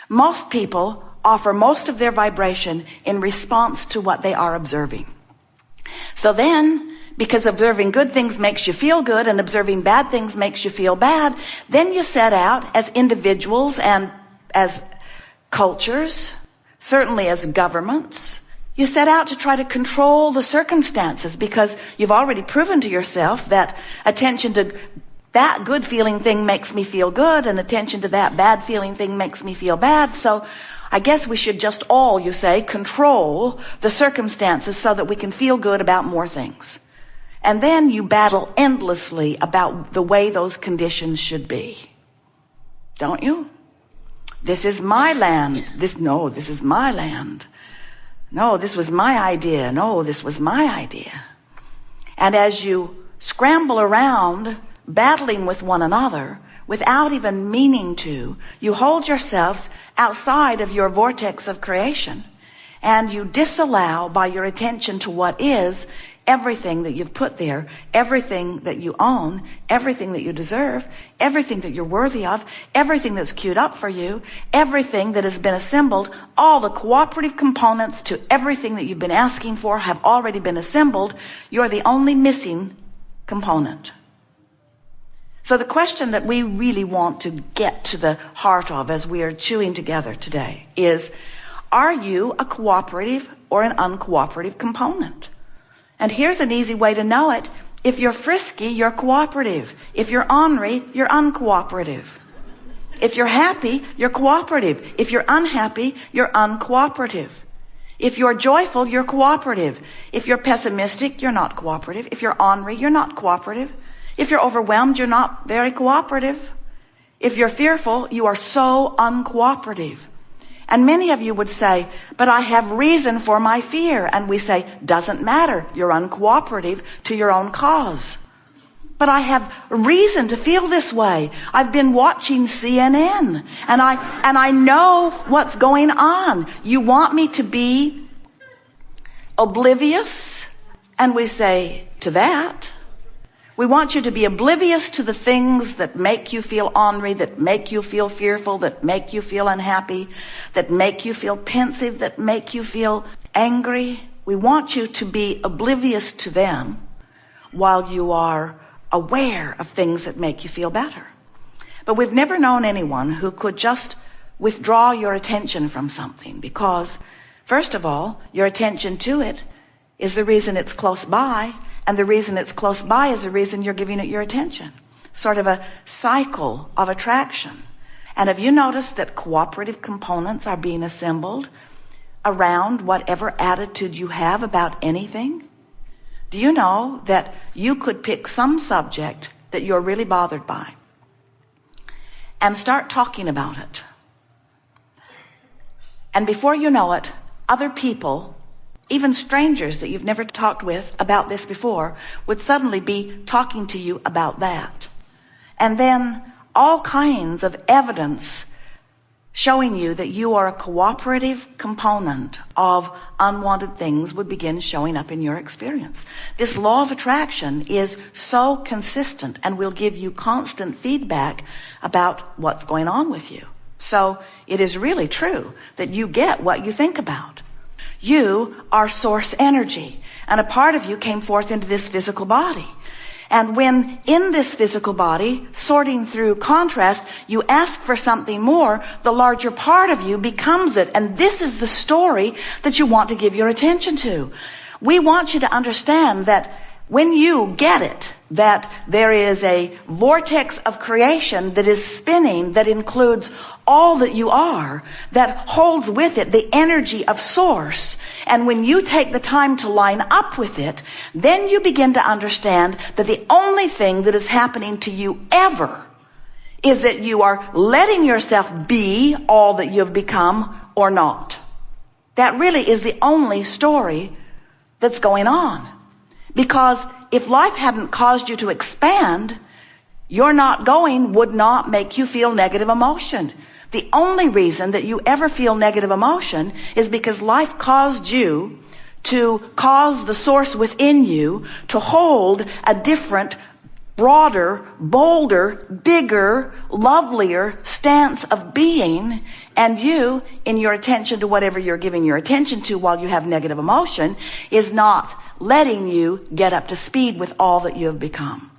Most people offer most of their vibration in response to what they are observing. So then, because observing good things makes you feel good and observing bad things makes you feel bad, then you set out as individuals and as cultures, certainly as governments, you set out to try to control the circumstances because you've already proven to yourself that attention to that good feeling thing makes me feel good and attention to that bad feeling thing makes me feel bad. So I guess we should just all, you say, control the circumstances so that we can feel good about more things. And then you battle endlessly about the way those conditions should be. Don't you? This is my land. This is my land. No, this was my idea. No, this was my idea. And as you scramble around battling with one another without even meaning to, you hold yourselves outside of your vortex of creation and you disallow by your attention to what is everything that you've put there, everything that you own, everything that you deserve, everything that you're worthy of, everything that's queued up for you, everything that has been assembled, all the cooperative components to everything that you've been asking for have already been assembled. You're the only missing component. So the question that we really want to get to the heart of as we are chewing together today is, are you a cooperative or an uncooperative component? And here's an easy way to know it. If you're frisky, you're cooperative. If you're ornery, you're uncooperative. If you're happy, you're cooperative. If you're unhappy, you're uncooperative. If you're joyful, you're cooperative. If you're pessimistic, you're not cooperative. If you're ornery, you're not cooperative. If you're overwhelmed, you're not very cooperative. If you're fearful, you are so uncooperative. And many of you would say, but I have reason for my fear. And we say, doesn't matter. You're uncooperative to your own cause. But I have reason to feel this way. I've been watching CNN and I know what's going on. You want me to be oblivious? And we say to that, we want you to be oblivious to the things that make you feel ornery, that make you feel fearful, that make you feel unhappy, that make you feel pensive, that make you feel angry. We want you to be oblivious to them while you are aware of things that make you feel better. But we've never known anyone who could just withdraw your attention from something because, first of all, your attention to it is the reason it's close by. And the reason it's close by is the reason you're giving it your attention. Sort of a cycle of attraction. And have you noticed that cooperative components are being assembled around whatever attitude you have about anything? Do you know that you could pick some subject that you're really bothered by and start talking about it? And before you know it, other people, even strangers that you've never talked with about this before, would suddenly be talking to you about that. And then all kinds of evidence showing you that you are a cooperative component of unwanted things would begin showing up in your experience. This law of attraction is so consistent and will give you constant feedback about what's going on with you. So it is really true that you get what you think about. You are source energy, and a part of you came forth into this physical body. And when in this physical body, sorting through contrast, you ask for something more, the larger part of you becomes it. And this is the story that you want to give your attention to. We want you to understand that when you get it, that there is a vortex of creation that is spinning, that includes all that you are, that holds with it the energy of source. And when you take the time to line up with it, then you begin to understand that the only thing that is happening to you ever is that you are letting yourself be all that you've become or not. That really is the only story that's going on. Because if life hadn't caused you to expand, your not going would not make you feel negative emotion. The only reason that you ever feel negative emotion is because life caused you to cause the source within you to hold a different broader, bolder, bigger, lovelier stance of being, and you, in your attention to whatever you're giving your attention to while you have negative emotion, is not letting you get up to speed with all that you have become.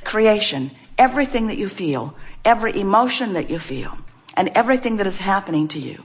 Creation, everything that you feel, every emotion that you feel, and everything that is happening to you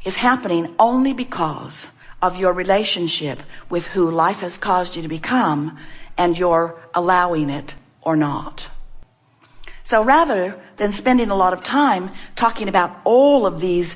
is happening only because of your relationship with who life has caused you to become, and you're allowing it or not. So rather than spending a lot of time talking about all of these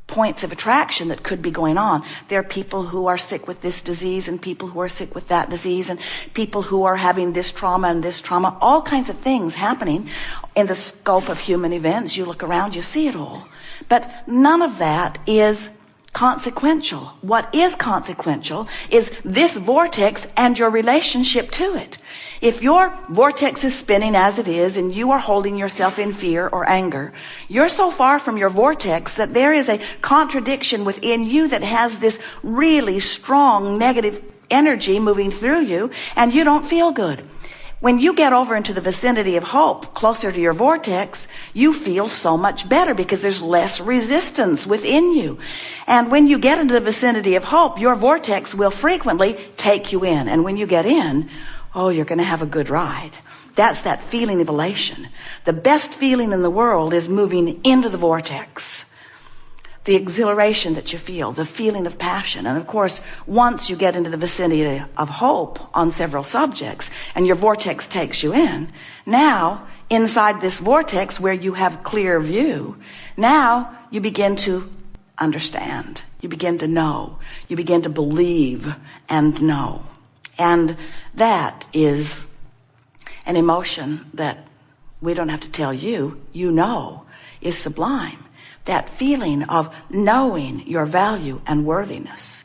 points of attraction that could be going on, there are people who are sick with this disease and people who are sick with that disease and people who are having this trauma and this trauma, all kinds of things happening in the scope of human events. You look around, you see it all. But none of that is consequential. What is consequential is this vortex and your relationship to it. If your vortex is spinning as it is and you are holding yourself in fear or anger, you're so far from your vortex that there is a contradiction within you that has this really strong negative energy moving through you, and you don't feel good. When you get over into the vicinity of hope, closer to your vortex, you feel so much better because there's less resistance within you. And when you get into the vicinity of hope, your vortex will frequently take you in. And when you get in, oh, you're going to have a good ride. That's that feeling of elation. The best feeling in the world is moving into the vortex. The exhilaration that you feel, the feeling of passion. And of course, once you get into the vicinity of hope on several subjects and your vortex takes you in, now inside this vortex where you have clear view, now you begin to understand. You begin to know. You begin to believe and know. And that is an emotion that we don't have to tell you, you know, is sublime. That feeling of knowing your value and worthiness.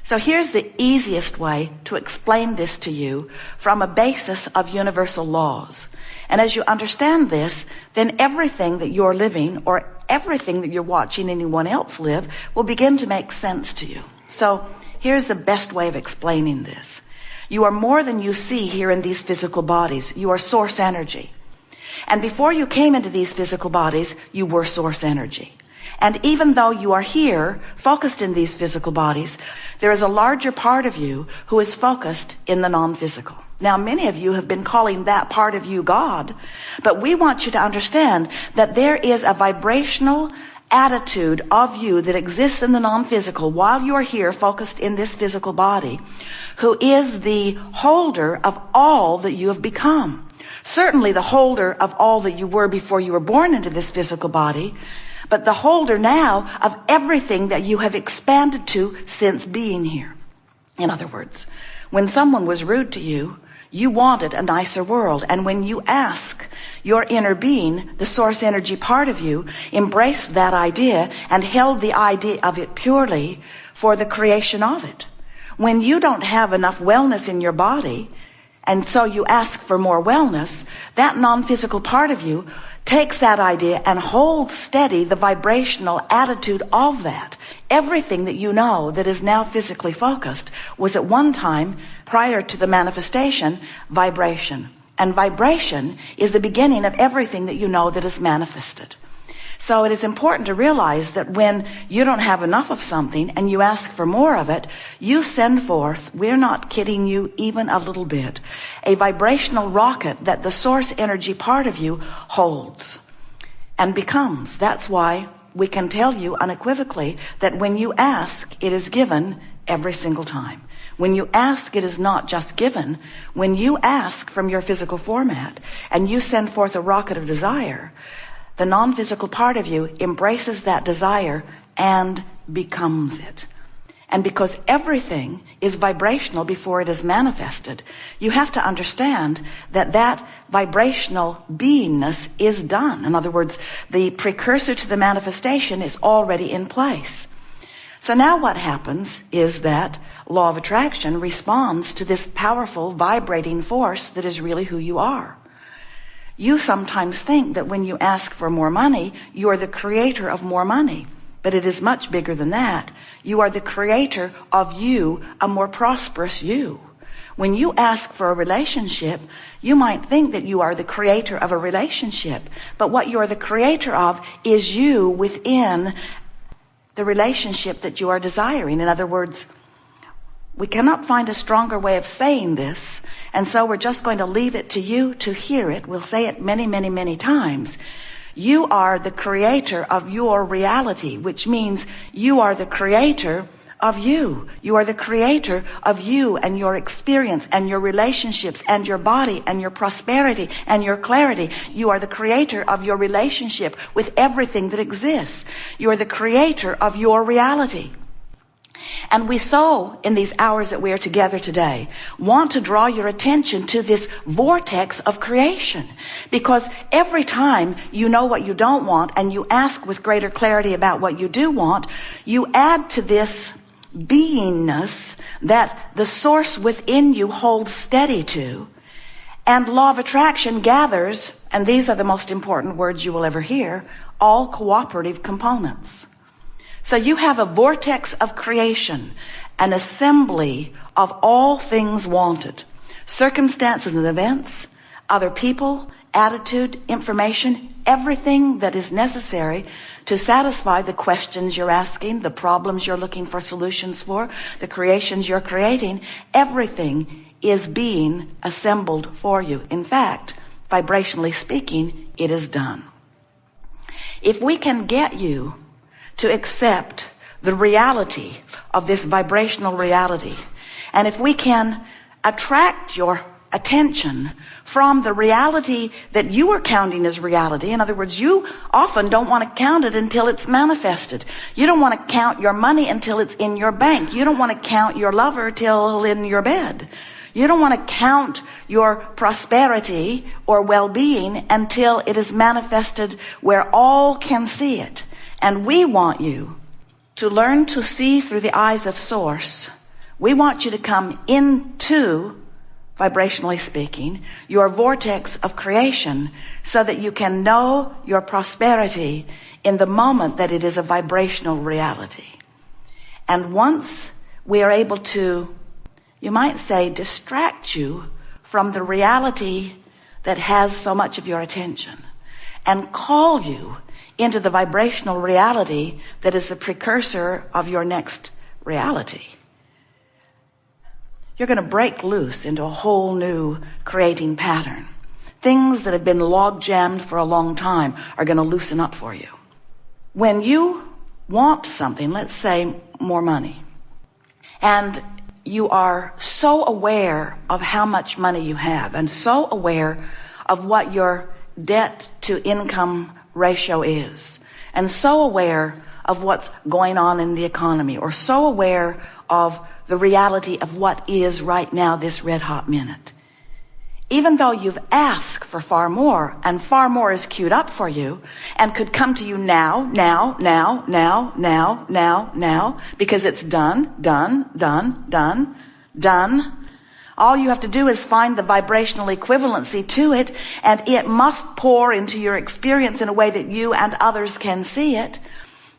So here's the easiest way to explain this to you from a basis of universal laws. And as you understand this, then everything that you're living or everything that you're watching anyone else live will begin to make sense to you. So here's the best way of explaining this. You are more than you see here in these physical bodies. You are source energy. And before you came into these physical bodies, you were source energy. And even though you are here, focused in these physical bodies, there is a larger part of you who is focused in the non-physical. Now, many of you have been calling that part of you God, but we want you to understand that there is a vibrational attitude of you that exists in the non-physical while you are here focused in this physical body, who is the holder of all that you have become. Certainly the holder of all that you were before you were born into this physical body, but the holder now of everything that you have expanded to since being here. In other words, when someone was rude to you, you wanted a nicer world. And when you ask, your inner being, the source energy part of you, embraced that idea and held the idea of it purely for the creation of it. When you don't have enough wellness in your body, and so you ask for more wellness, that non-physical part of you takes that idea and holds steady the vibrational attitude of that. Everything that you know that is now physically focused was at one time, prior to the manifestation, vibration. And vibration is the beginning of everything that you know that is manifested. So it is important to realize that when you don't have enough of something and you ask for more of it, you send forth, we're not kidding you even a little bit, a vibrational rocket that the source energy part of you holds and becomes. That's why we can tell you unequivocally that when you ask, it is given every single time. When you ask, it is not just given. When you ask from your physical format and you send forth a rocket of desire, the non-physical part of you embraces that desire and becomes it. And because everything is vibrational before it is manifested, you have to understand that that vibrational beingness is done. In other words, the precursor to the manifestation is already in place. So now what happens is that law of attraction responds to this powerful vibrating force that is really who you are. You sometimes think that when you ask for more money, you are the creator of more money. But it is much bigger than that. You are the creator of you, a more prosperous you. When you ask for a relationship, you might think that you are the creator of a relationship, but what you are the creator of is you within the relationship that you are desiring. In other words, we cannot find a stronger way of saying this, and so we're just going to leave it to you to hear it. We'll say it many, many, many times. You are the creator of your reality, which means you are the creator of you. You are the creator of you and your experience and your relationships and your body and your prosperity and your clarity. You are the creator of your relationship with everything that exists. You are the creator of your reality. And we so, in these hours that we are together today, want to draw your attention to this vortex of creation. Because every time you know what you don't want and you ask with greater clarity about what you do want, you add to this beingness that the source within you holds steady to. And law of attraction gathers, and these are the most important words you will ever hear, all cooperative components. So you have a vortex of creation, an assembly of all things wanted, circumstances and events, other people, attitude, information, everything that is necessary to satisfy the questions you're asking, the problems you're looking for solutions for, the creations you're creating. Everything is being assembled for you. In fact, vibrationally speaking, it is done. If we can get you to accept the reality of this vibrational reality, and if we can attract your attention from the reality that you are counting as reality. In other words, you often don't want to count it until it's manifested. You don't want to count your money until it's in your bank. You don't want to count your lover till in your bed. You don't want to count your prosperity or well-being until it is manifested where all can see it. And we want you to learn to see through the eyes of Source. We want you to come into, vibrationally speaking, your vortex of creation so that you can know your prosperity in the moment that it is a vibrational reality. And once we are able to, you might say, distract you from the reality that has so much of your attention and call you into the vibrational reality that is the precursor of your next reality, you're going to break loose into a whole new creating pattern. Things that have been log jammed for a long time are going to loosen up for you. When you want something, let's say more money, and you are so aware of how much money you have and so aware of what your debt to income ratio is, and so aware of what's going on in the economy, or so aware of the reality of what is right now, this red hot minute. Even though you've asked for far more, and far more is queued up for you, and could come to you now, because it's done. All you have to do is find the vibrational equivalency to it, and it must pour into your experience in a way that you and others can see it.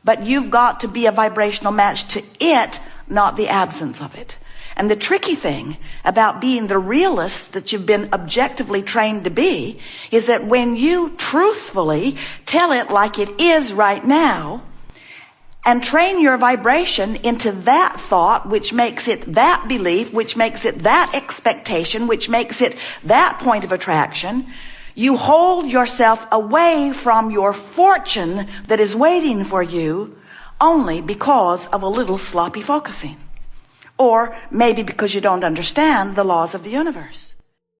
But you've got to be a vibrational match to it, not the absence of it. And the tricky thing about being the realist that you've been objectively trained to be is that when you truthfully tell it like it is right now, and train your vibration into that thought, which makes it that belief, which makes it that expectation, which makes it that point of attraction, you hold yourself away from your fortune that is waiting for you only because of a little sloppy focusing. Or maybe because you don't understand the laws of the universe.